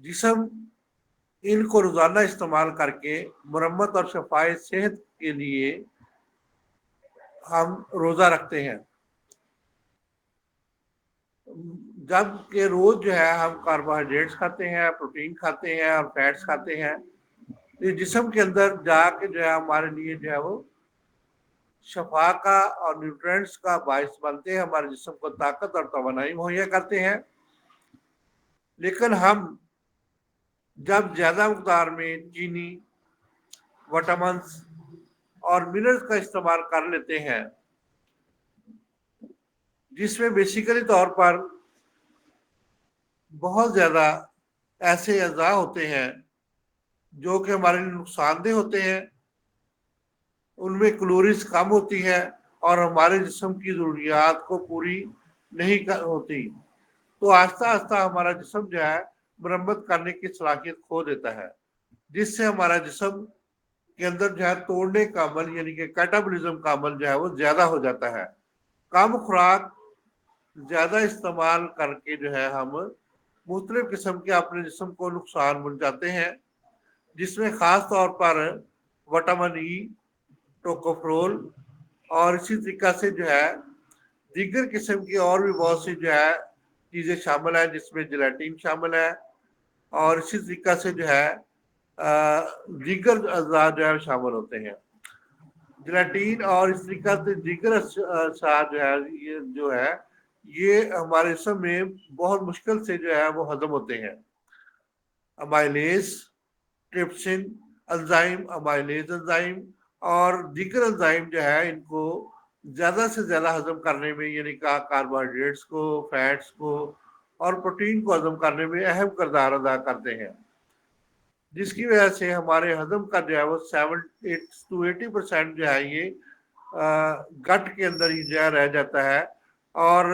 जिस्म इनको रोजाना इस्तेमाल करके मरम्मत और शफाई सेहत के लिए हम रोजा रखते हैं। जबकि रोज जो है हम कार्बोहाइड्रेट्स खाते हैं, प्रोटीन खाते हैं और फैट्स खाते हैं। ये जिस्म के अंदर जाके जो है हमारे लिए जो है वो शफा का और न्यूट्रिएंट्स का बायस बनते हैं, हमारे जिस्म को ताकत और तवानाई मुहैया करते हैं। लेकिन हम जब ज्यादा मकदार में चीनी, विटामिन्स और मिनरल्स का इस्तेमाल कर लेते हैं, जिसमें बेसिकली तौर पर बहुत ज्यादा ऐसे अज़ा होते हैं जो कि हमारे लिए नुकसानदेह होते हैं, उनमें कैलोरीज कम होती है और हमारे जिस्म की ज़रूरियात को पूरी नहीं होती, तो आहिस्ता आहिस्ता हमारा जिस्म जो है मरम्मत करने की सलाहियत खो देता है, जिससे हमारा जिस्म के अंदर जो है तोड़ने का अमल यानी कि कैटाबॉलिज्म का अमल जो है वो ज्यादा हो जाता है। कम खुराक ज्यादा इस्तेमाल करके जो है हम मुख्तलिफ किस्म के अपने जिस्म को नुकसान पहुंचाते हैं, जिसमें खास तौर पर विटामिन ई, टोकोफेरोल और इसी तरीका से जो है दीगर किस्म की और भी बहुत सी जो है चीजें शामिल है, जिसमें जेलेटिन शामिल है और इसी तरीका से जो है दीगर अज़ा जो है शामिल होते हैं। जेलेटिन और इस तरीका से दीगर अज़ा जो है ये हमारे जिस्म में बहुत मुश्किल से जो है वो हजम होते हैं। Amylase, trypsin enzyme, amylase enzyme और दीगर एंजाइम जो है इनको ज्यादा से ज्यादा हजम करने में यानी कार्बोहाइड्रेट्स को, फैट्स को और प्रोटीन को हजम करने में अहम किरदार अदा करते हैं, जिसकी वजह से हमारे हजम का जो है वो 70 to 80% जो है ये गट के अंदर ही जो है रह जाता है और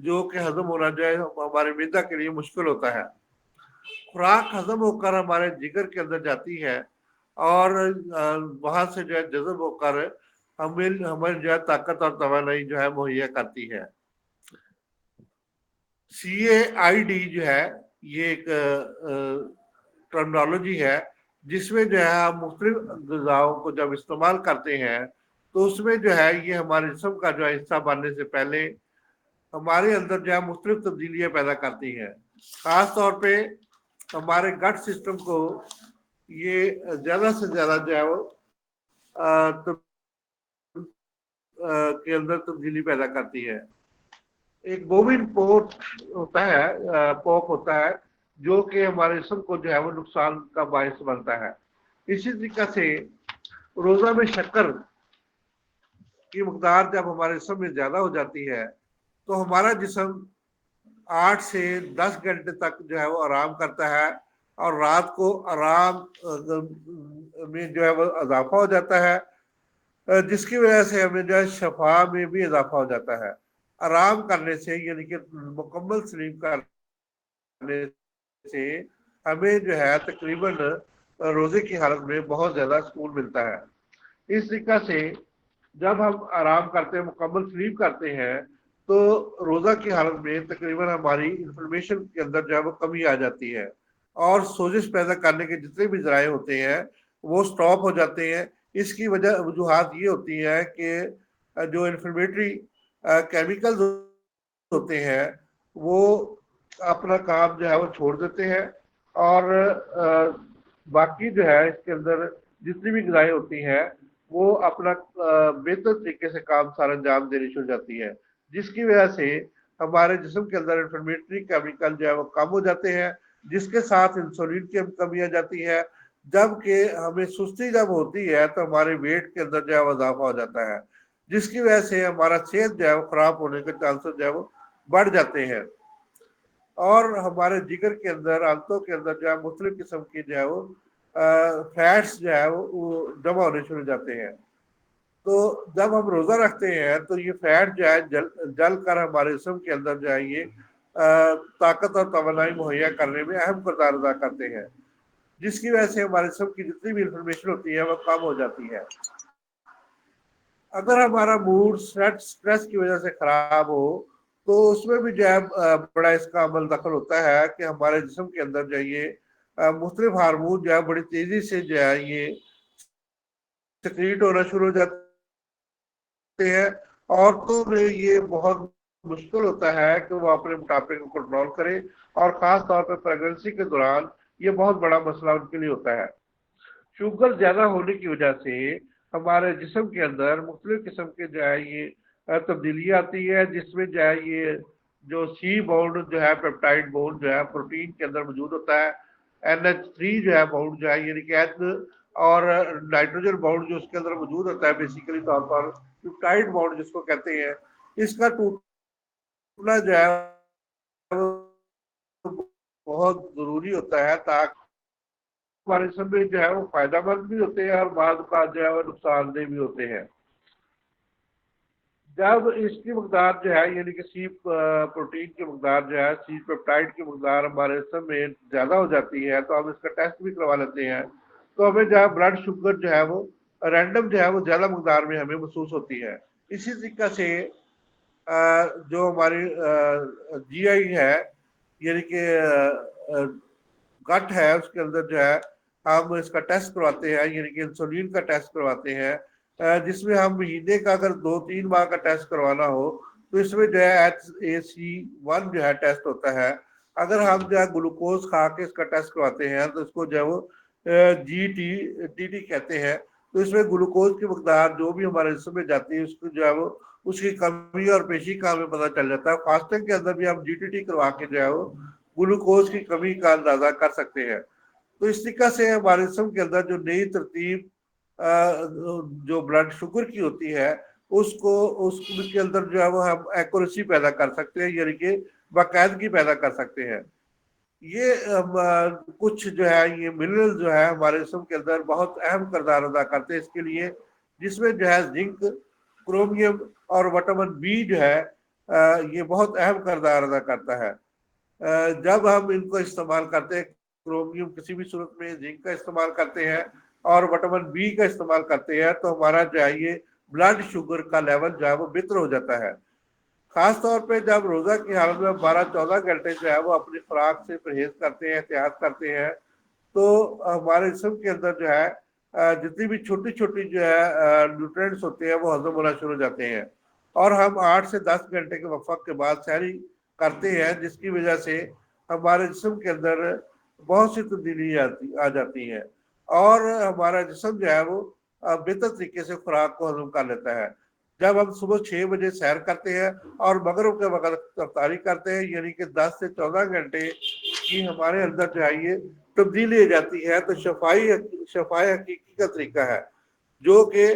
जो कि हजम होना जो है हमारे मैदा के लिए मुश्किल होता है। खुराक हजम होकर हमारे जिगर के अंदर जाती है और वहां से जो है जज़ब होकर हमें जो है ताकत और तवानाई जो है मुहैया करती है। CAID जो है ये एक टर्मिनोलॉजी है, जिसमें जो है हम मुख्तलिफ ग़िज़ाओं को जब इस्तेमाल करते हैं तो उसमें जो है ये हमारे जिस्म का जो है हिस्सा बनने से पहले हमारे अंदर जो है मुख्तलिफ तब्दीलियाँ पैदा करती है। खास तौर पे हमारे गट सिस्टम को ये ज्यादा से ज्यादा जो है वो के अंदर तब्दीली पैदा करती है। एक बोविन पोर्क होता है, पोक होता है जो कि हमारे जिस्म को जो है वो नुकसान का बायस बनता है। इसी तरीके से रोजा में शक्कर की मकदार जब हमारे जिस्म में ज्यादा हो जाती है तो हमारा जिस्म 8 से 10 घंटे तक जो है वो आराम करता है और रात को आराम में जो है वो इजाफा हो जाता है, जिसकी वजह से हमें जो है शफा में भी इजाफा हो जाता है। आराम करने से यानी कि मुकम्मल स्लीप करने से हमें जो है तकरीबन रोजे की हालत में बहुत ज्यादा सुकून मिलता है। इस तरीका से जब हम आराम करते हैं, मुकम्मल स्लीप करते हैं, तो रोजा की हालत में तकरीबन हमारी इन्फ्लेमेशन के अंदर जो है वो कमी आ जाती है और सोजिश पैदा करने के जितने भी जराए होते हैं वो स्टॉप हो जाते हैं। इसकी वजूहत ये होती है कि जो इन्फ्लेमेटरी केमिकल्स होते हैं वो अपना काम जो है वो छोड़ देते हैं और बाकी जो है इसके अंदर जितनी भी ग़िज़ाएं होती हैं वो अपना बेहतर तरीके से काम सारा अंजाम देनी शुरू जाती है, जिसकी वजह से हमारे जिस्म के अंदर इन्फ्लेमेटरी केमिकल जो है वो कम हो जाते हैं, जिसके साथ इंसुलिन की कमी आ जाती है। जबकि हमें सुस्ती जब होती है तो हमारे वेट के अंदर जो है वो इजाफा हो जाता है, जिसकी वजह से हमारा सेहत जो है वो खराब होने के चांसेस जो है वो बढ़ जाते हैं और हमारे जिगर के अंदर, आंतों के अंदर जो है मुख्तलिफ किस्म की जो है वो फैट्स जो है वो जमा होने शुरू हो जाते हैं। तो जब हम रोजा रखते हैं तो ये फैट जो है जल कर हमारे जिस्म के अंदर जो है ये ताकत और तवानाई मुहैया करने में अहम किरदार अदा करते हैं, जिसकी वजह से हमारे जिस्म की जितनी भी इंफॉर्मेशन होती है वो कम हो जाती है। अगर हमारा मूड स्ट्रेस की वजह से खराब हो तो उसमें भी जो है बड़ा इसका अमल दखल होता है कि हमारे जिस्म के अंदर जो है مختلف ہارمون جو ہے بڑی تیزی سے جو ہے یہ سیکریٹ ہونا شروع ہو جاتے ہیں، عورتوں میں یہ بہت مشکل ہوتا ہے کہ وہ اپنے موٹاپے کو کنٹرول کرے، اور خاص طور پہ پریگنسی کے دوران یہ بہت بڑا مسئلہ ان کے لیے ہوتا ہے۔ شوگر زیادہ ہونے کی وجہ سے ہمارے جسم کے اندر مختلف قسم کے جو ہے یہ تبدیلی آتی ہے، جس میں جو ہے یہ جو سی بانڈ جو ہے پیپٹائڈ بانڈ جو ہے پروٹین کے اندر موجود ہوتا ہے، NH3 جو ہے بانڈ جو ہے یعنی کہ اور نائٹروجن بانڈ جو اس کے اندر موجود ہوتا ہے بیسیکلی طور پر پیپٹائڈ بانڈ جس کو کہتے ہیں، اس کا ٹوٹنا جو ہے بہت ضروری ہوتا ہے تاکہ ہمارے جسم میں جو ہے وہ فائدہ مند بھی ہوتے ہیں اور بعض کا جو ہے وہ نقصان دہ بھی ہوتے ہیں۔ جب اس کی مقدار جو ہے یعنی کہ سی پروٹین کی مقدار جو ہے، سی پیپٹائڈ کی مقدار ہمارے جسم میں زیادہ ہو جاتی ہے تو ہم اس کا ٹیسٹ بھی کروا لیتے ہیں، تو ہمیں جو ہے بلڈ شوگر جو ہے وہ رینڈم جو ہے وہ زیادہ مقدار میں ہمیں محسوس ہوتی ہے۔ اسی طریقے سے جو ہماری جی آئی ہے یعنی کہ گٹ ہے، اس کے اندر جو ہے ہم اس کا ٹیسٹ کرواتے ہیں یعنی کہ انسولین کا ٹیسٹ کرواتے ہیں، جس میں ہم مہینے کا اگر 2-3 ماہ کا ٹیسٹ کروانا ہو تو اس میں جو ہے HAC1 جو ہے ٹیسٹ ہوتا ہے۔ اگر ہم جو ہے گلوکوز کھا کے اس کا ٹیسٹ کرواتے ہیں تو اس کو جو ہے وہ GT کہتے ہیں، تو اس میں گلوکوز کی مقدار جو بھی ہمارے جسم میں جاتی ہے اس کو جو ہے وہ اس کی کمی اور پیشی کا ہمیں پتہ چل جاتا ہے۔ فاسٹنگ کے اندر بھی ہم GTT کروا کے جو ہے وہ گلوکوز کی کمی کا اندازہ کر سکتے ہیں۔ تو اس طریقے سے ہمارے جسم کے اندر جو نئی ترتیب جو بلڈ شوگر کی ہوتی ہے اس کے اندر جو ہے وہ ہم ایکوریسی پیدا کر سکتے ہیں یعنی کہ باقاعدگی پیدا کر سکتے ہیں۔ یہ کچھ جو ہے یہ منرل جو ہے ہمارے جسم کے اندر بہت اہم کردار ادا کرتے ہیں اس کے لیے، جس میں جو ہے زنک، کرومیم اور وٹامن بی جو ہے یہ بہت اہم کردار ادا کرتا ہے۔ جب ہم ان کو استعمال کرتے ہیں، کرومیم کسی بھی صورت میں، زنک کا استعمال کرتے ہیں اور وٹامن بی کا استعمال کرتے ہیں تو ہمارا جو ہے یہ بلڈ شوگر کا لیول جو ہے وہ بہتر ہو جاتا ہے۔ خاص طور پہ جب روزہ کی حالت میں 12-14 گھنٹے جو ہے وہ اپنی خوراک سے پرہیز کرتے ہیں، احتیاط کرتے ہیں، تو ہمارے جسم کے اندر جو ہے جتنی بھی چھوٹی چھوٹی جو ہے نیوٹرینٹس ہوتے ہیں وہ ہضم ہونا شروع ہو جاتے ہیں، اور ہم 8 سے 10 گھنٹے کے وقفے کے بعد سحری کرتے ہیں، جس کی وجہ سے ہمارے جسم کے اندر بہت سی تبدیلی آ جاتی ہے، اور ہمارا جسم جو ہے وہ بہتر طریقے سے خوراک کو ہضم کر لیتا ہے۔ جب ہم صبح 6 بجے سیر کرتے ہیں اور مغرب کے وقت افطاری کرتے ہیں یعنی کہ 10 سے 14 گھنٹے کی ہمارے اندر جو ہے یہ تبدیلی ہو جاتی ہے، تو شفائی حقیقی کا طریقہ ہے، جو کہ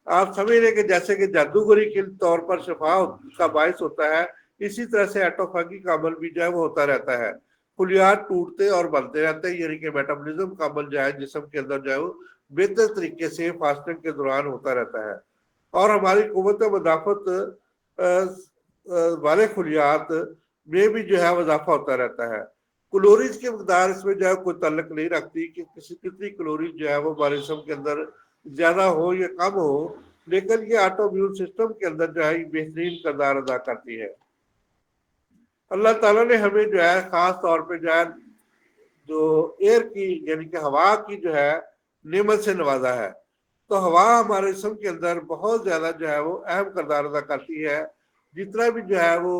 آپ سمجھ لیں کہ جیسے کہ جادوگری کے طور پر شفا کا باعث ہوتا ہے، اسی طرح سے ایٹوفاگی کا عمل بھی جو ہے وہ ہوتا رہتا ہے۔ خلیات ٹوٹتے اور بنتے رہتے ہیں یعنی کہ میٹابولزم کا عمل جو ہے جسم کے اندر جو ہے وہ بہتر طریقے سے فاسٹنگ کے دوران ہوتا رہتا ہے، اور ہماری قوت مدافعت والے خلیات میں بھی جو ہے اضافہ ہوتا رہتا ہے۔ کلوریز کی مقدار اس میں جو ہے کوئی تعلق نہیں رکھتی کہ کتنی کلوریز جو ہے وہ ہمارے جسم کے اندر زیادہ ہو یا کم ہو، لیکن یہ آٹو امیون سسٹم کے اندر جو ہے بہترین کردار ادا کرتی ہے۔ اللہ تعالیٰ نے ہمیں جو ہے خاص طور پہ جو ہے جو ایئر کی یعنی کہ ہوا کی جو ہے نعمت سے نوازا ہے، تو ہوا ہمارے جسم کے اندر بہت زیادہ جو ہے وہ اہم کردار ادا کرتی ہے۔ جتنا بھی جو ہے وہ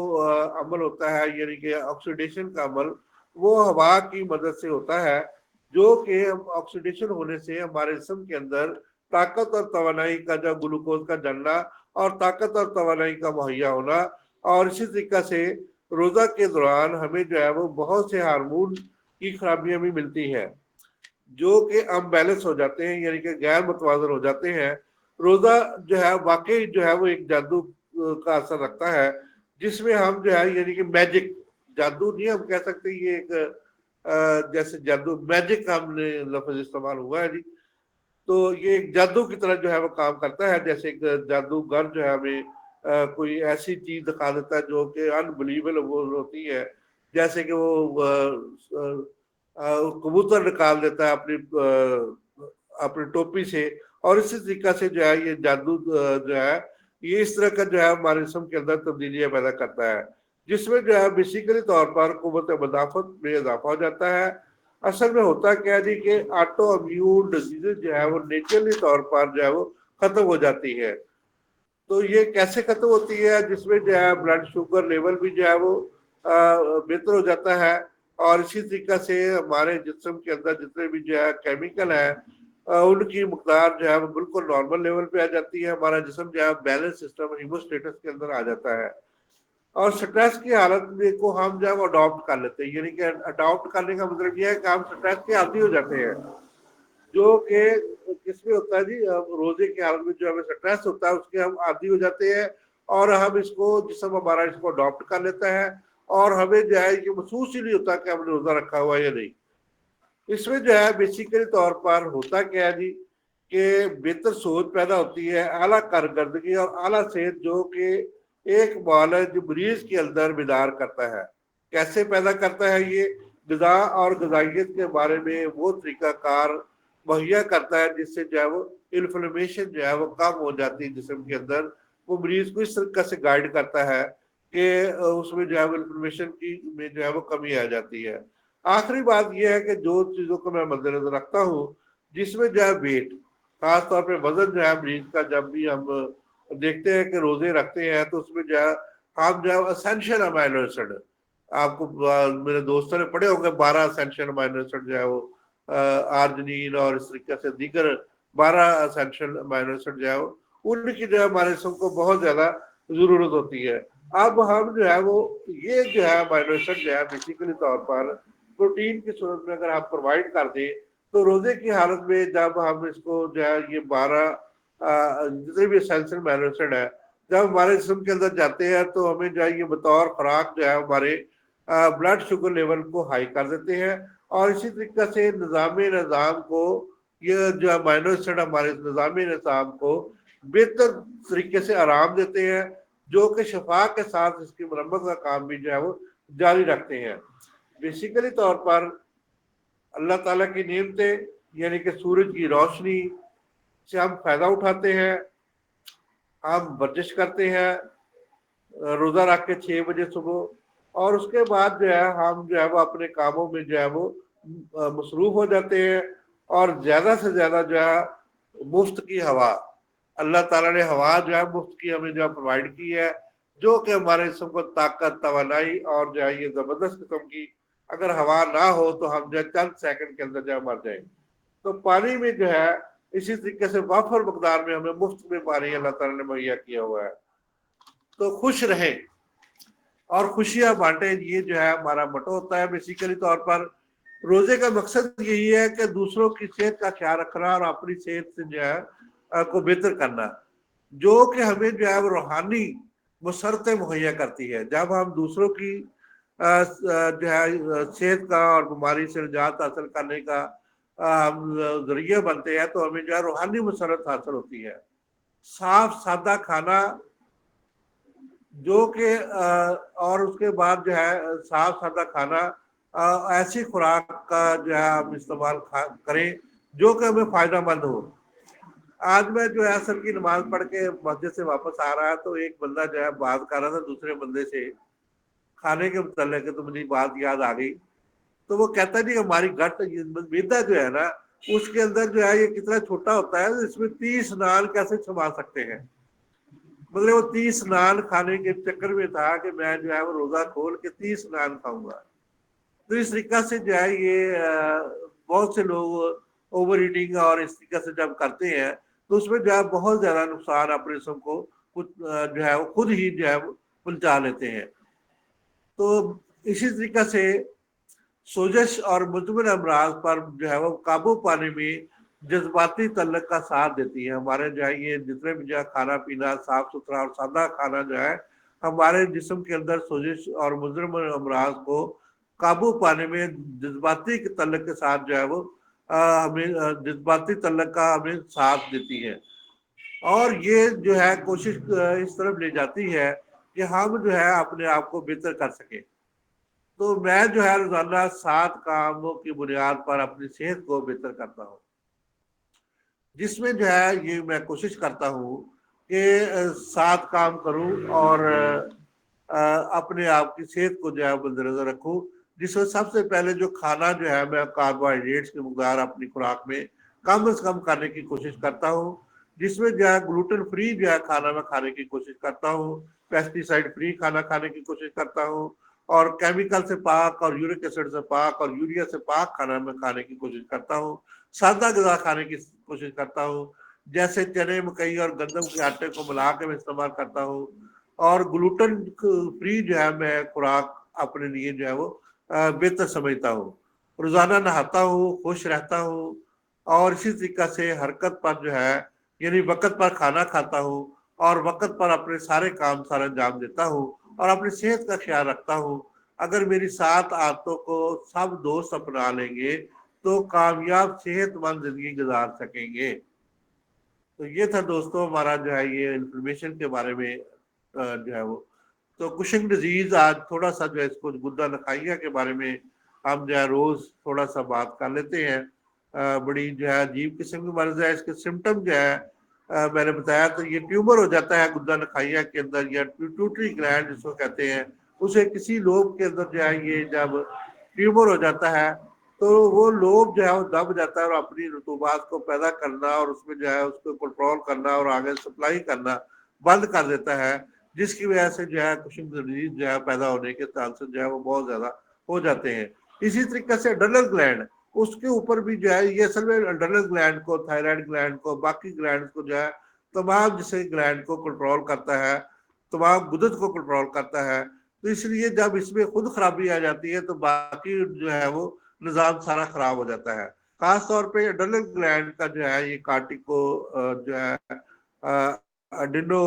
عمل ہوتا ہے یعنی کہ آکسیڈیشن کا عمل، وہ ہوا کی مدد سے ہوتا ہے، جو کہ آکسیڈیشن ہونے سے ہمارے جسم کے اندر طاقت اور توانائی کا جو گلوکوز کا جلنا اور طاقت اور توانائی کا مہیا ہونا، اور اسی طریقے سے روزہ کے دوران ہمیں جو ہے وہ بہت سے ہارمون کی خرابیاں بھی ملتی ہیں جو کہ امبیلنس ہو جاتے ہیں یعنی کہ غیر متوازن ہو جاتے ہیں۔ روزہ جو ہے واقعی جو ہے وہ ایک جادو کا اثر رکھتا ہے، جس میں ہم جو ہے یعنی کہ میجک، جادو نہیں ہم کہہ سکتے، یہ ایک جیسے جادو میجک ہم نے لفظ استعمال ہوا ہے جی، تو یہ ایک جادو کی طرح جو ہے وہ کام کرتا ہے، جیسے ایک جادوگر جو ہے ہمیں کوئی ایسی چیز دکھا دیتا ہے جو کہ انبلیویبل ہوتی ہے، جیسے کہ وہ کبوتر نکال دیتا ہے اپنی ٹوپی سے، اور اسی طریقے سے جو ہے یہ جادو جو ہے یہ اس طرح کا جو ہے ہمارے جسم کے اندر تبدیلیاں پیدا کرتا ہے، جس میں جو ہے بیسیکلی طور پر قوت مدافعت میں اضافہ ہو جاتا ہے، اصل میں ہوتا کیا ہے جی کہ آٹو امیون ڈیزیز جو ہے وہ نیچرلی طور پر جو ہے وہ ختم ہو جاتی ہے. تو یہ کیسے ختم ہوتی ہے؟ جس میں جو ہے بلڈ شوگر لیول بھی جو ہے وہ بہتر ہو جاتا ہے، اور اسی طریقہ سے ہمارے جسم کے اندر جتنے بھی جو ہے کیمیکل ہیں ان کی مقدار جو ہے وہ بالکل نارمل لیول پہ آ جاتی ہے. ہمارا جسم جو ہے بیلنس سسٹم ہیموسٹیٹس کے اندر آ جاتا ہے. اور سٹریس کی حالت میں کو ہم جو ہے وہ اڈاپٹ کر لیتے ہیں، یعنی کہ اڈاپٹ کرنے کا مطلب یہ ہے کہ ہم سٹریس کے عادی ہو جاتے ہیں، جو کہ کس میں ہوتا ہے جی روزے کی حالت میں جو ہمیں سٹریس ہوتا ہے اس کے ہم عادی ہو جاتے ہیں، اور ہم اس کو جسم ہمارا اس کو اڈاپٹ کر لیتا ہے، اور ہمیں جو ہے یہ محسوس ہی نہیں ہوتا کہ ہم نے روزہ رکھا ہوا یا نہیں. اس میں جو ہے بیسیکلی طور پر ہوتا کیا ہے جی کہ بہتر سوچ پیدا ہوتی ہے، اعلیٰ کارکردگی اور اعلیٰ صحت جو کہ ایک معالج مریض کے اندر بیدار کرتا ہے. کیسے پیدا کرتا ہے؟ یہ غذا اور غذائیت کے بارے میں وہ طریقہ کار مہیا کرتا ہے جس سے جو ہے وہ انفلمیشن جو ہے وہ کم ہو جاتی ہے جسم کے اندر. وہ مریض کو اس طریقے سے گائیڈ کرتا ہے کہ اس میں جو ہے وہ انفلمیشن کی میں جو ہے وہ کمی آ جاتی ہے. آخری بات یہ ہے کہ جو چیزوں کو میں مد نظر رکھتا ہوں جس میں جو ہے ویٹ، خاص طور پہ وزن جو ہے مریض کا جب بھی ہم دیکھتے ہیں کہ روزے رکھتے ہیں تو اس میں جو ہے ہم جو ہے اسینشل امائنو ایسڈ، آپ کو میرے دوستوں نے پڑھے ہوں گے 12 اسینشل امائنو ایسڈ جو ہے وہ آرجنین اور اس طریقے سے دیگر 12 اسینشل امائنو ایسڈ جو ہے ان کی جو ہے ہمارے جسم کو بہت زیادہ ضرورت ہوتی ہے. اب ہم جو ہے وہ یہ جو ہے امائنو ایسڈ جو ہے بیسیکلی طور پر پروٹین کی صورت میں اگر آپ پرووائڈ کر دیں تو روزے کی حالت میں جب ہم اس کو جو ہے یہ 12 جتنے بھی اسینشل امائنو ایسڈ ہے جب ہمارے جسم کے اندر جاتے ہیں تو ہمیں جو ہے یہ بطور خوراک جو ہے ہمارے بلڈ شوگر لیول کو ہائی کر دیتے ہیں، اور اسی طریقے سے نظام کو یہ جو امائنو ایسڈ ہمارے نظامی نظام کو بہتر طریقے سے آرام دیتے ہیں، جو کہ شفا کے ساتھ اس کی مرمت کا کام بھی جو ہے وہ جاری رکھتے ہیں. بیسیکلی طور پر اللہ تعالیٰ کی نعمتیں یعنی کہ سورج کی روشنی سے ہم فائدہ اٹھاتے ہیں، ہم ورزش کرتے ہیں روزہ رکھ کے 6 بجے صبح، اور اس کے بعد جو ہے ہم جو ہے وہ اپنے کاموں میں جو ہے وہ مصروف ہو جاتے ہیں، اور زیادہ سے زیادہ جو ہے مفت کی ہوا، اللہ تعالیٰ نے ہوا جو ہے مفت کی ہمیں جو ہے پرووائڈ کی ہے، جو کہ ہمارے جسم کو طاقت، توانائی اور جو ہے یہ زبردست قسم کی اگر ہوا نہ ہو تو ہم جو ہے چند سیکنڈ کے اندر جو ہے مر جائیں. تو پانی میں جو ہے اسی طریقے سے وافر مقدار میں ہمیں مفت میں پانی اللہ تعالیٰ نے مہیا کیا ہوا ہے. تو خوش رہیں اور خوشیاں بانٹیں، یہ جو ہے ہمارا موٹو ہوتا ہے. بیسیکلی طور پر روزے کا مقصد یہی ہے کہ دوسروں کی صحت کا خیال رکھنا اور اپنی صحت سے جو ہے کو بہتر کرنا، جو کہ ہمیں جو ہے وہ روحانی مسرتیں مہیا کرتی ہے. جب ہم دوسروں کی جو ہے صحت کا اور بیماری سے نجات حاصل کرنے کا ذریعہ بنتے ہیں تو ہمیں جو ہے روحانی مسرت حاصل ہوتی ہے. صاف سادہ کھانا جو کہ اور اس کے بعد جو ہے صاف سادہ کھانا، ایسی خوراک کا جو ہے ہم استعمال کریں جو کہ ہمیں فائدہ مند ہو. آج میں جو ہے عصر کی نماز پڑھ کے مسجد سے واپس آ رہا تو ایک بندہ جو ہے بات کر رہا تھا دوسرے بندے سے کھانے کے متعلق، تو مجھے بات یاد آ گئی. تو وہ کہتا نہیں ہماری گٹ میدا جو ہے نا اس کے اندر جو ہے یہ کتنا چھوٹا ہوتا ہے، اس میں 30 نان کیسے چھما سکتے ہیں. مطلب وہ 30 نان کھانے کے چکر میں تھا کہ میں جو ہے وہ روزہ کھول کے 30 نان کھاؤں گا. تو اس طریقہ سے جو ہے یہ بہت سے لوگ اوور ایٹنگ اور اس طریقے سے جب کرتے ہیں تو اس میں جو ہے بہت زیادہ نقصان اپنے جسم کو جو ہے وہ خود ہی جو ہے پہنچا لیتے ہیں. تو اسی طریقہ سے سوزش اور مزمن امراض پر جو ہے وہ قابو پانے میں جذباتی تعلق کا ساتھ دیتی ہے. ہمارے جو ہے یہ جتنے بھی جو ہے کھانا پینا صاف ستھرا اور سادہ کھانا جو ہے ہمارے جسم کے اندر سوزش اور مزمن امراض کو قابو پانے میں جذباتی تعلق کے ساتھ جو ہے وہ ہمیں جذباتی تعلق کا ہمیں ساتھ دیتی ہے. اور یہ جو ہے کوشش اس طرف لے جاتی ہے کہ ہم جو ہے اپنے آپ کو بہتر کر سکیں. تو میں جو ہے روزانہ 7 کاموں کی بنیاد پر اپنی صحت کو بہتر کرتا ہوں، جس میں جو ہے یہ میں کوشش کرتا ہوں کہ 7 کام کروں اور اپنے آپ کی صحت کو جو ہے مد نظر رکھوں، जिसमें सबसे पहले जो खाना जो है मैं कार्बोहाइड्रेट्स की मकदार अपनी खुराक में कम से कम करने की कोशिश करता हूँ, जिसमें जो है ग्लूटेन फ्री जो है खाना मैं खाने की कोशिश करता हूँ, पेस्टिसाइड फ्री खाना खाने की कोशिश करता हूँ, और केमिकल से पाक और यूरिक एसिड से पाक और यूरिया से पाक खाना मैं खाने की कोशिश करता हूँ। सादा गज़ा खाने की कोशिश करता हूँ, जैसे चने मकई और गंदम के आटे को मिला के मैं इस्तेमाल करता हूँ, और ग्लूटेन फ्री जो है मैं खुराक अपने लिए जो है वो बेहतर समझता हूँ। रोजाना नहाता हूँ, खुश रहता हूँ, और इसी तरीका से हरकत पर जो है यानी वक्त पर खाना खाता हूँ, और वक्त पर अपने सारे काम सारा अंजाम देता हूँ, और अपनी सेहत का ख्याल रखता हूँ। अगर मेरी 7 आदतों को सब दोस्त अपना लेंगे तो कामयाब सेहतमंद जिंदगी गुजार सकेंगे। तो ये था दोस्तों हमारा जो है ये इंफॉर्मेशन के बारे में जो है वो। तो कुशिंग डिजीज आज थोड़ा सा जो है इसको गुद्दा नखाइया के बारे में हम जो है रोज थोड़ा सा बात कर लेते हैं। बड़ी जो है अजीब किस्म की मर्ज है। इसके सिम्टम जो है मैंने बताया, तो ये ट्यूमर हो जाता है गुद्दा नखाइया के अंदर, या पिट्यूटरी ग्लैंड जिसको कहते हैं, उसे किसी लोग के अंदर जो है ये जब ट्यूमर हो जाता है तो वो लोब जो है वो दब जाता है और अपनी रतूबात को पैदा करना और उसमें जो है उसको कंट्रोल करना और आगे सप्लाई करना बंद कर देता है, जिसकी वजह से जो है कुशिंग डिजीज जो है पैदा होने के चांसेस जो है वो बहुत ज्यादा हो जाते हैं। इसी तरीके से अड्रेनल ग्लैंड, उसके ऊपर भी जो है ये असल में अड्रेनल ग्लैंड को, थायराइड ग्लैंड को, बाकी ग्लैंड को जो है तमाम जिसे ग्लैंड को कंट्रोल करता है, तमाम गुदत को कंट्रोल करता है। तो इसलिए जब इसमें खुद खराबी आ जाती है तो बाकी जो है वो निज़ाम सारा खराब हो जाता है। खास तौर पे अड्रेनल ग्लैंड का जो है ये कार्टिको जो है एडिनो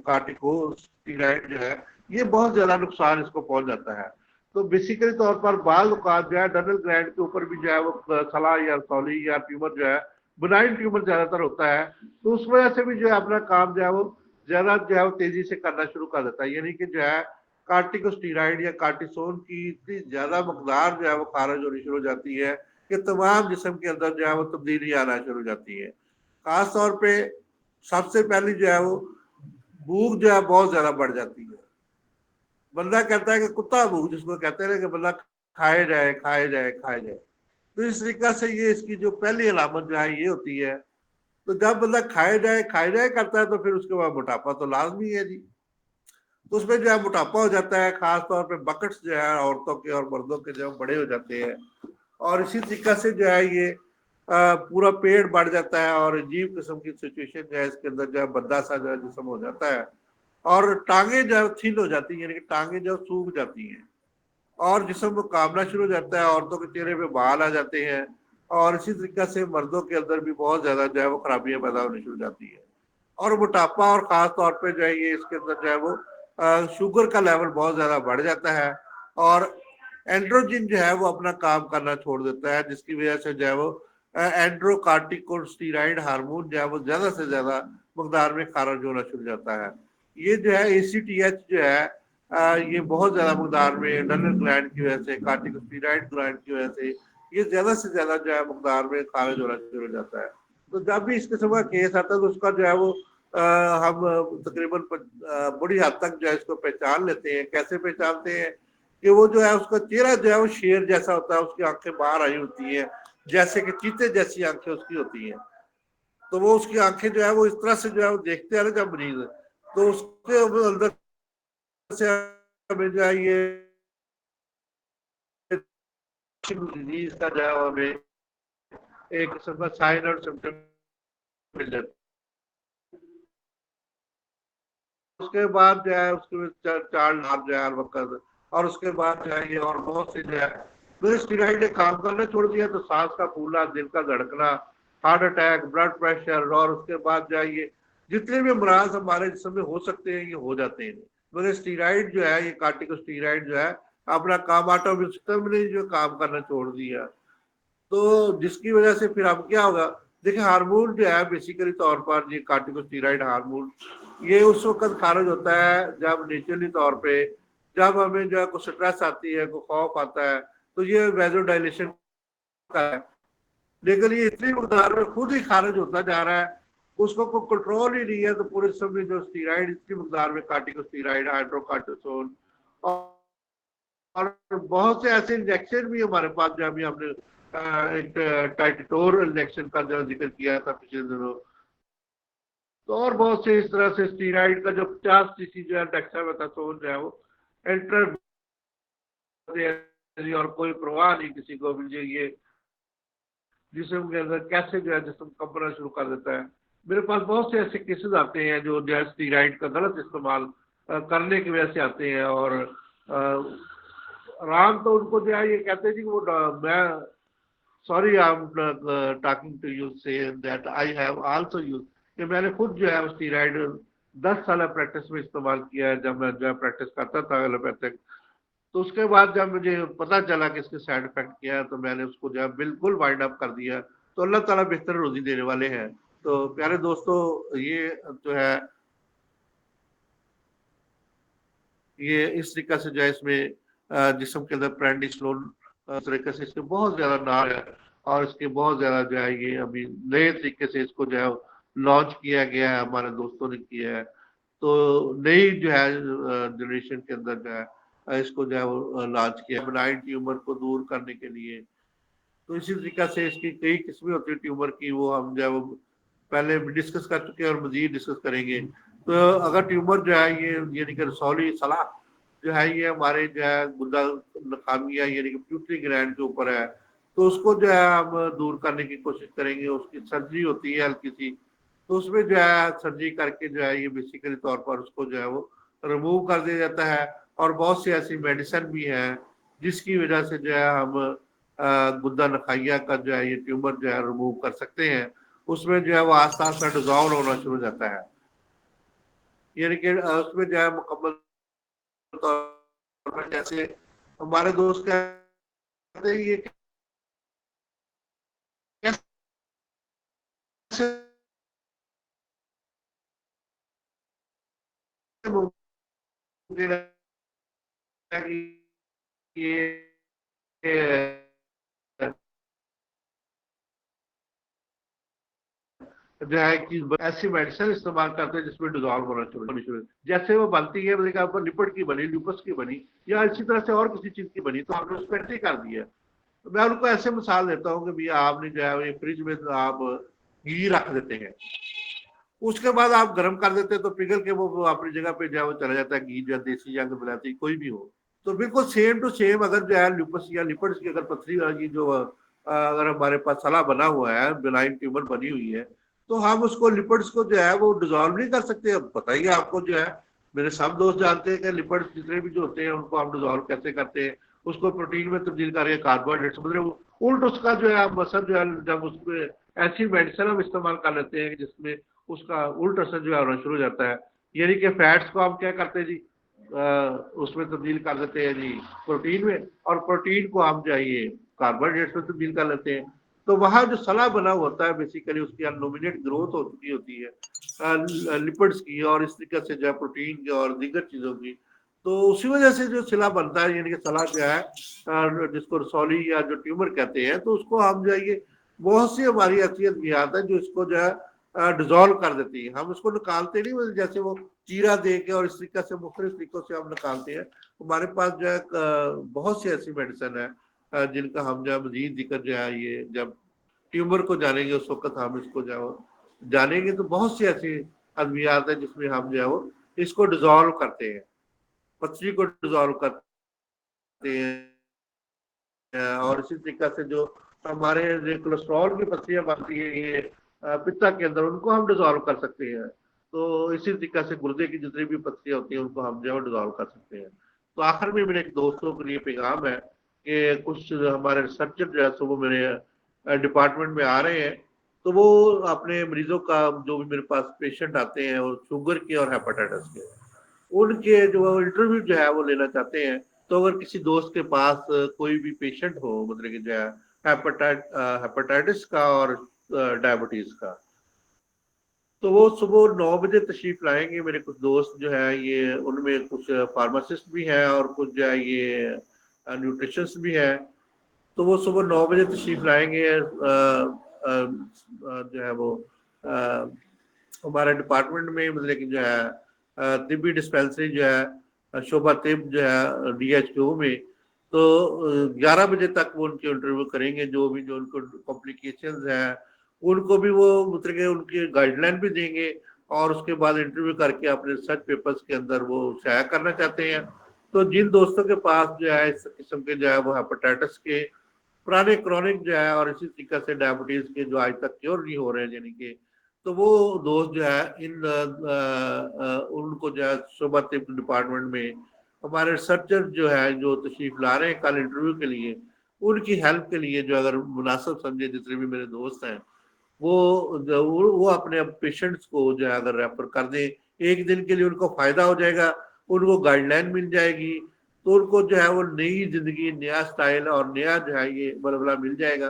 कार्टिकोस्टेरॉइड जो है ये बहुत ज्यादा नुकसान इसको पहुंच जाता है। तो बेसिकली तौर पर बाल औकात जो है अड्रेनल ग्लैंड के ऊपर भी जो है वो सला या सौली या ट्यूमर जो है बिनाइन ट्यूमर ज्यादातर होता है, तो उस वजह से भी जो है अपना काम जो है वो ज्यादा जो है वो तेजी से करना शुरू कर देता है। यानी कि जो है कार्टिकोस्टेरॉइड या कार्टिसोन की इतनी ज्यादा मकदार जो है वो खारिज होनी शुरू हो जाती है कि तमाम जिस्म के अंदर जो है वो तब्दीली आना शुरू हो जाती है। खास तौर पे सबसे पहली जो है वो भूख जो है बहुत ज्यादा बढ़ जाती है। बंदा कहता है कि कुत्ता भूख जिसको कहते हैं कि बंदा खाए जाए खाए जाए खाए जाए। तो इस तरीका से ये इसकी जो पहली अलामत जो है ये होती है। तो जब बंदा खाए जाए करता है तो फिर उसके बाद मोटापा तो लाजमी है जी। तो उसमें जो है मोटापा हो जाता है, खास तौर पे बकट्स जो है औरतों के और मर्दों के जो बड़े हो जाते हैं, और इसी तरीका से जो है ये पूरा पेट बढ़ जाता है और अजीब किस्म की सिचुएशन जो है इसके अंदर जो है बद्दा सा जो है जिसम हो जाता है, और टांगे जो है थीन हो जाती है, यानी कि टांगे जो सूख जाती हैं, और जिसम कामना शुरू हो जाता है, औरतों के चेहरे पे बाल आ जाते हैं, और इसी तरीके से मर्दों के अंदर भी बहुत ज्यादा जो है वो खराबियां पैदा होनी शुरू हो जाती है। और मोटापा और खास तौर पे जो है ये इसके अंदर जो है वो शुगर का लेवल बहुत ज्यादा बढ़ जाता है, और एंड्रोजिन जो है वो अपना काम करना छोड़ देता है, जिसकी वजह से जो है वो एंड्रोकार्टिकोस्टेरॉइड हार्मोन जो है वो ज्यादा से ज्यादा मकदार में खारिज होना शुरू हो जाता है। ये जो है ACTH जो है ये बहुत ज्यादा मकदार में अड्रेनल ग्लैंड की वजह से, कार्टिकोस्टेरॉइड ग्लैंड की वजह से ये ज्यादा से ज्यादा जो है मकदार में खारिज होना शुरू हो जाता है। तो जब भी इस किस्म का केस आता है तो उसका जो है वो हम तकरीबन बड़ी हद तक जो है इसको पहचान लेते हैं। कैसे पहचानते हैं कि वो जो है उसका चेहरा जो है वो शेर जैसा होता है, उसकी आंखें बाहर आई होती है, जैसे कि चीते जैसी आंखें उसकी होती हैं। तो वो उसकी आंखें जो है वो इस तरह से जो है वो देखते हैं ना जब मरीज, तो उसके अंदर से हमें जो है ये डिजीज का जो है हमें एक किस्म का साइन और सिम्टम मिल जाता है। उसके बाद जो है उसके चार नाम जो है हर वक्त, और उसके बाद जो है ये और बहुत से जो है तो स्टीराइड ने काम करना छोड़ दिया, तो सांस का फूलना, दिल का धड़कना, हार्ट अटैक, ब्लड प्रेशर, और उसके बाद जो है ये जितने भी अमराज हमारे जिसम में हो सकते हैं ये हो जाते हैं। तो स्टीराइड जो है ये कार्टिकोस्टेरॉइड जो है अपना काम ऑटोमेटिक सिस्टम ने जो काम करना छोड़ दिया, तो जिसकी वजह से फिर अब क्या होगा। देखिए हार्मोन जो है बेसिकली तौर पर ये कार्टिकोस्टेरॉइड हार्मोन ये उस वक्त खारिज होता है जब नेचुरली तौर पे जब हमें जो है कुछ स्ट्रेस आती है, कोई खौफ आता है, तो ये वेजोडाइलेशन का है। लेकिन ये इतनी मकदार में खुद ही खारिज होता जा रहा है, उसको कोई कंट्रोल ही नहीं है। तो पूरे समय जो स्टीराइड इतनी मकदार में कार्टिकोस्टेरॉइड, हाइड्रोकार्टिसोन और बहुत से ऐसे इंजेक्शन भी हमारे पास जो अभी हमने एक टाइटोर इंजेक्शन का जो जिक्र किया था पिछले दिनों, तो और बहुत से इस तरह से स्टीराइड का जो 50 सीसी जो है डेक्सामेथासोन जो है वो एंटर, और कोई परवाह नहीं किसी को भी, ये जिस्म के अंदर कैसे जो है जिस्म कंपना शुरू कर देता है। मेरे पास बहुत से ऐसे केसेस आते हैं जो है स्टीराइड का गलत इस्तेमाल करने की वजह से आते हैं, और आराम तो उनको जो है ये कहते हैं कि वो मैं sorry I am talking to you say that I have also use, कि मैंने खुद जो है स्टीराइड 10 साल प्रैक्टिस में इस्तेमाल किया है जब मैं जो है प्रैक्टिस करता था एलोपैथिक। तो उसके बाद जब मुझे पता चला कि इसके साइड इफेक्ट क्या है तो मैंने उसको जो है बिल्कुल वाइंड अप कर दिया। तो अल्लाह ताला बेहतर रोजी देने वाले हैं। तो प्यारे दोस्तों, ये जो है ये इस तरीके से जो है इसमें जिस्म के अंदर प्रेडिसोलोन तरीके से इसके बहुत ज्यादा नाम है, और इसके बहुत ज्यादा जो है ये अभी नए तरीके से इसको जो है लॉन्च किया गया है, हमारे दोस्तों ने किया है। तो नई जो है जनरेशन के अंदर जो है इसको जो है वो लॉन्च किया है बेनाइन ट्यूमर को दूर करने के लिए। तो इसी तरीके से इसकी कई किस्में होती है ट्यूमर की, वो हम जो है वो पहले भी डिस्कस कर चुके हैं और मजीद डिस्कस करेंगे। तो अगर ट्यूमर जो है ये यानी कि रसौली सलाह जो है ये हमारे जो है गुदा नकामिया यानी कि प्यूटरी ग्लैंड के ऊपर है, तो उसको जो है हम दूर करने की कोशिश करेंगे। उसकी सर्जरी होती है हल्की सी, तो उसमें जो है सर्जरी करके जो है ये बेसिकली तौर पर उसको जो है वो रिमूव कर दिया जाता है। और बहुत सी ऐसी मेडिसिन भी है जिसकी वजह से जो है हम गुद्दा नखाइया का जो है ये ट्यूमर जो है रिमूव कर सकते हैं। उसमें जो है वो आस्ता आस्ता डिजॉल्व होना शुरू हो जाता है, यानी कि उसमें जो है मुकम्मल तौर पर जैसे हमारे दोस्त कहते हैं ये कैसे मुमकिन है कि ये जो है कि ऐसी मेडिसिन इस्तेमाल करते हैं जिसमें डिजॉल्व होना शुरू, जैसे वो बनती है मतलब आपको लिपिड की बनी, ल्यूपस की बनी, या इसी तरह से और किसी चीज की बनी, तो आपने उसको एंट्री कर दिया। तो मैं उनको ऐसे मिसाल देता हूँ कि भैया आपने जो है फ्रिज में तो आप घी रख देते हैं, उसके बाद आप गर्म कर देते हैं तो पिघल के वो अपनी जगह पे जो है वो चला जाता है, घी जो देसी या बिलाती कोई भी हो। तो बिल्कुल सेम टू सेम अगर जो है ल्यूपस या लिपिड्स की अगर पथरी वाली जो अगर हमारे पास सला बना हुआ है, बिनाइन ट्यूमर बनी हुई है, तो हम उसको लिपिड्स को जो है वो डिजोल्व नहीं कर सकते। अब बताइए आपको जो है, मेरे सब दोस्त जानते हैं कि लिपिड्स जितने भी जो होते हैं उनको हम डिजोल्व कैसे करते हैं, उसको प्रोटीन में तब्दील करके कार्बोहाइड्रेट्स मतलब उल्ट उसका जो है मसल जो है जब उसमें ऐसी मेडिसिन हम इस्तेमाल कर लेते हैं जिसमें उसका उल्ट असर जो है होना शुरू हो जाता है। यानी कि फैट्स को हम क्या करते हैं जी, उसमें तब्दील कर देते हैं जी प्रोटीन में, और प्रोटीन को हम चाहिए कार्बोहाइड्रेट्स में तब्दील कर लेते हैं। तो वहां जो सला बना होता है बेसिकली उसकी अनलिमिटेड ग्रोथ हो चुकी होती है लिपिड्स की, और इस तरीके से जो है प्रोटीन की और दीगर चीजों की। तो उसी वजह से जो सिला बनता है यानी कि सला जो है जिसको रसौली या जो ट्यूमर कहते हैं, तो उसको हम जो है ये बहुत सी हमारी असलियत भी आता है जो इसको जो है डिजोल्व कर देती है। हम उसको निकालते नहीं, मतलब जैसे वो चीरा दे के और इस तरीके से मुख्तलिफ तरीकों से हम निकालते हैं। हमारे पास जो है बहुत सी ऐसी मेडिसिन है जिनका हम जो है मजीद जिक्र जो है ये जब ट्यूमर को जानेंगे उस वक्त हम इसको जो है जानेंगे। तो बहुत सी ऐसी अद्वियात है जिसमें हम जो है वो इसको डिजोल्व करते हैं, पथरी को डिजोल्व करते हैं। और इसी तरीके से जो हमारे जो कोलेस्ट्रॉल की पथरियां बनती है ये पित्ता के अंदर, उनको हम डिजोल्व कर सकते हैं। तो इसी तरीके से गुर्दे की जितनी भी पथरियां होती हैं उनको हम जो है डिजोल्व कर सकते हैं। तो आखिर में मेरे दोस्तों के लिए पैगाम है कि कुछ हमारे रिसर्चर जो है सो वो मेरे डिपार्टमेंट में आ रहे हैं, तो वो अपने मरीजों का जो भी मेरे पास पेशेंट आते हैं और शुगर के और हेपेटाइटिस के, उनके जो इंटरव्यू जो है वो लेना चाहते हैं। तो अगर किसी दोस्त के पास कोई भी पेशेंट हो मतलब कि जो है हेपेटाइटिस का और डायबिटीज का, तो वो सुबह 9 बजे तशरीफ लाएंगे। मेरे कुछ दोस्त जो है ये उनमें कुछ फार्मासिस्ट भी हैं और कुछ जो है ये न्यूट्रिशनिस्ट भी हैं। तो वो सुबह 9 बजे तशरीफ लाएंगे। जो है वो अ, हमारे डिपार्टमेंट में मतलब कि जो है तिब्बी डिस्पेंसरी जो है शोभा तिब जो है DHQ में, तो 11 बजे तक वो उनके इंटरव्यू करेंगे, जो उनको कॉम्प्लिकेशंस हैं उनको भी वो मतलब उनकी गाइडलाइन भी देंगे, और उसके बाद इंटरव्यू करके अपने रिसर्च पेपर्स के अंदर वो शाया करना चाहते हैं। तो जिन दोस्तों के पास जो है इस किस्म के जो है वो हेपेटाइटिस के पुराने क्रॉनिक जो है और इसी तरीके से डायबिटीज के जो आज तक क्योर नहीं हो रहे हैं यानी कि, तो वो दोस्त जो है उनको जो है शोभा डिपार्टमेंट में हमारे रिसर्चर जो है जो तशरीफ ला रहे हैं कल इंटरव्यू के लिए, उनकी हेल्प के लिए जो अगर मुनासिब समझे जितने भी मेरे दोस्त हैं वो अपने पेशेंट्स को जो है अगर रेफर कर दें, एक दिन के लिए उनको फायदा हो जाएगा, उनको गाइडलाइन मिल जाएगी, तो उनको जो है वो नई जिंदगी, नया स्टाइल और नया जो है ये बलबला मिल जाएगा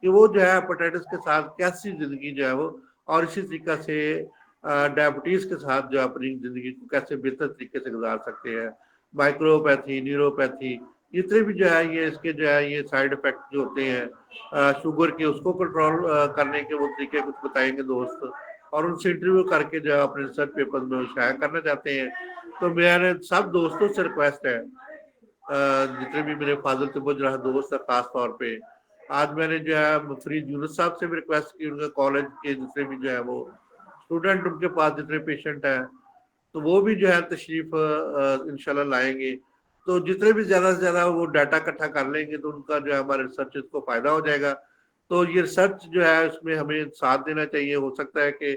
कि वो जो है हेपेटाइटिस के साथ कैसी जिंदगी जो है वो, और इसी तरीके से डायबिटीज के साथ जो अपनी जिंदगी को कैसे बेहतर तरीके से गुजार सकते हैं। माइक्रोपैथी, न्यूरोपैथी, जितने भी जो है ये इसके जो है ये साइड इफेक्ट जो होते हैं शुगर के, उसको कंट्रोल करने के वो तरीके कुछ बताएंगे दोस्त, और उनसे इंटरव्यू करके जो है अपने रिसर्च पेपर में शाया करना चाहते हैं। तो मेरे सब दोस्तों से रिक्वेस्ट है, जितने भी मेरे फाजिल तबुज रहा दोस्त है खास तौर पे, आज मैंने जो है फरीद यूनुस साहब से भी रिक्वेस्ट की, उनके कॉलेज के जितने भी जो है वो स्टूडेंट उनके पास जितने पेशेंट हैं तो वो भी जो है तशरीफ इंशाल्लाह लाएंगे। तो जितने भी ज्यादा से ज्यादा वो डाटा इकट्ठा कर लेंगे तो उनका जो है हमारे रिसर्च को फायदा हो जाएगा। तो ये रिसर्च जो है उसमें हमें साथ देना चाहिए, हो सकता है कि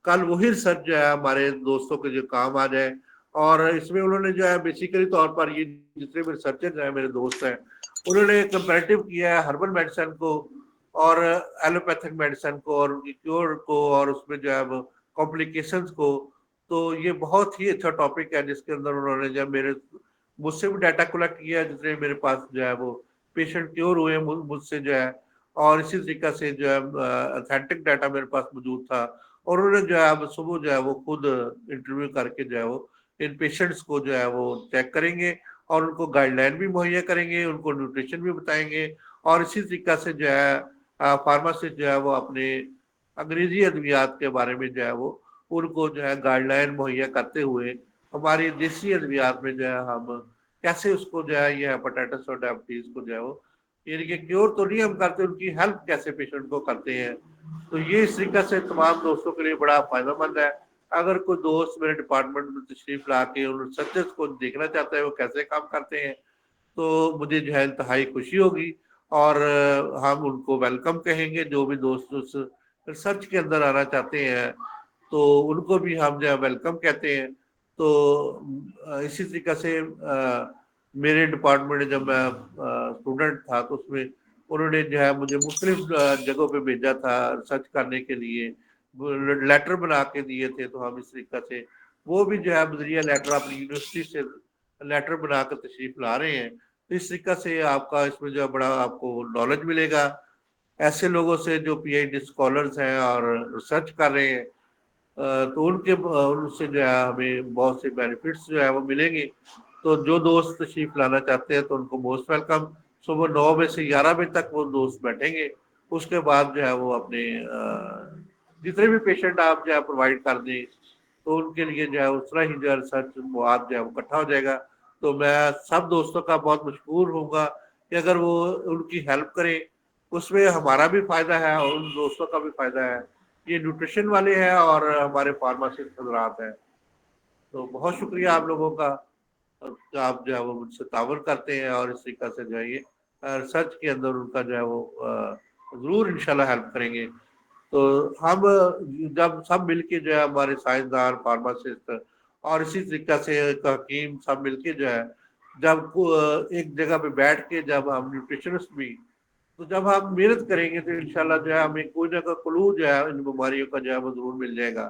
कल वही रिसर्च जो है हमारे दोस्तों के जो काम आ जाए। और इसमें उन्होंने जो है बेसिकली तौर पर ये जितने भी रिसर्चर जो है मेरे दोस्त हैं उन्होंने कंपेरेटिव किया है हर्बल मेडिसिन को और एलोपैथिक मेडिसिन को और क्योर को और उसमें जो है कॉम्प्लिकेशंस को। तो ये बहुत ही अच्छा टॉपिक है जिसके अंदर उन्होंने जब मेरे मुझसे भी डाटा कलेक्ट किया है, जितने मेरे पास जो है वो पेशेंट क्योर हुए मुझसे जो है, और इसी तरीके से जो है ऑथेंटिक डाटा मेरे पास मौजूद था। और उन्होंने जो है अब सुबह जो है वो खुद इंटरव्यू करके जो है वो इन पेशेंट्स को जो है वो चेक करेंगे और उनको गाइडलाइन भी मुहैया करेंगे, उनको न्यूट्रिशन भी बताएंगे, और इसी तरीके से जो है फार्मासिस्ट जो है वो अपने अंग्रेजी अद्वियात के बारे में जो है वो उनको जो है गाइडलाइन मुहैया करते हुए हमारी देसी अद्वियात में जो है हम कैसे उसको जो है ये हेपेटाइटिस और डायबिटीज को जो है वो यानी कि क्योर तो नहीं हम करते, उनकी हेल्प कैसे पेशेंट को करते हैं। तो ये इस तरीके से तमाम दोस्तों के लिए बड़ा फायदेमंद है। अगर कोई दोस्त मेरे डिपार्टमेंट में तशरीफ ला के उन रिसर्चर्स को देखना चाहता है वो कैसे काम करते हैं, तो मुझे जो है इंतहाई खुशी होगी, और हम उनको वेलकम कहेंगे। जो भी दोस्त उस रिसर्च के अंदर आना चाहते हैं तो उनको भी हम जो है वेलकम कहते हैं। तो इसी तरीके से मेरे डिपार्टमेंट में जब मैं स्टूडेंट था तो उसमें उन्होंने जो है मुझे मुख्तलिफ जगहों पे भेजा था रिसर्च करने के लिए, लेटर बना के दिए थे। तो हम इस तरीके से वो भी जो है बजरिया लेटर अपनी यूनिवर्सिटी से लेटर बनाकर तशरीफ ला रहे हैं। तो इस तरीके से आपका इसमें जो है बड़ा आपको नॉलेज मिलेगा ऐसे लोगों से जो पीएचडी स्कॉलर्स हैं और रिसर्च कर रहे हैं। तो उनसे जो है हमें बहुत से बेनिफिट्स जो है वो मिलेंगे। तो जो दोस्त तशरीफ लाना चाहते हैं तो उनको मोस्ट वेलकम। सुबह 9 बजे से 11 बजे तक वो दोस्त बैठेंगे, उसके बाद जो है वो अपने जितने भी पेशेंट आप जो है प्रोवाइड कर दें तो उनके लिए जो है उतना ही जो है रिसर्च मवाद जो है वो इकट्ठा हो जाएगा। तो मैं सब दोस्तों का बहुत मशहूर होऊंगा कि अगर वो उनकी हेल्प करें, उसमें हमारा भी फायदा है और उन दोस्तों का भी फायदा है। ये न्यूट्रिशन वाले हैं और हमारे फार्मासिस्ट हजरात हैं। तो बहुत शुक्रिया आप लोगों का, आप जो है वो मुझसे तावन करते हैं और इस तरीके से जो है ये रिसर्च के अंदर उनका जो है वो जरूर इंशाल्लाह हेल्प करेंगे। तो हम जब सब मिलके जो है हमारे साइंसदान, फार्मासिस्ट और इसी तरीके से हकीम सब मिलके जो है जब एक जगह पे बैठ के जब हम न्यूट्रिशनिस्ट भी, तो जब हम मेहनत करेंगे तो इंशाल्लाह जो है हमें कोई ना कोई क्लू जो है इन बीमारियों का जो है वो जरूर मिल जाएगा।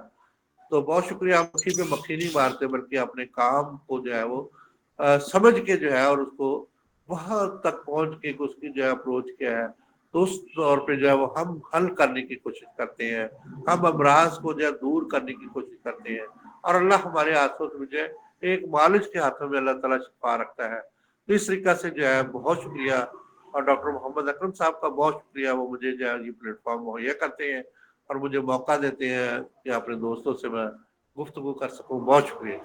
तो बहुत शुक्रिया, मक्खी पे मक्खी नहीं मारते बल्कि अपने काम को जो है वो समझ के जो है और उसको वहां तक पहुंच के उसकी जो है अप्रोच क्या है, तो उस तौर पे जो है वो हम हल करने की कोशिश करते हैं, हम अमराज को जो है दूर करने की कोशिश करते हैं। और अल्लाह हमारे हाथों में जो है एक मालिश के हाथों में अल्लाह ताला शिफा रखता है। तो इस तरीके से जो है बहुत शुक्रिया, और डॉक्टर मोहम्मद अकरम साहब का बहुत शुक्रिया, वो मुझे जो है ये प्लेटफॉर्म मुहैया करते हैं और मुझे मौका देते हैं कि अपने दोस्तों से मैं गुफ्तगू कर सकूं। बहुत शुक्रिया।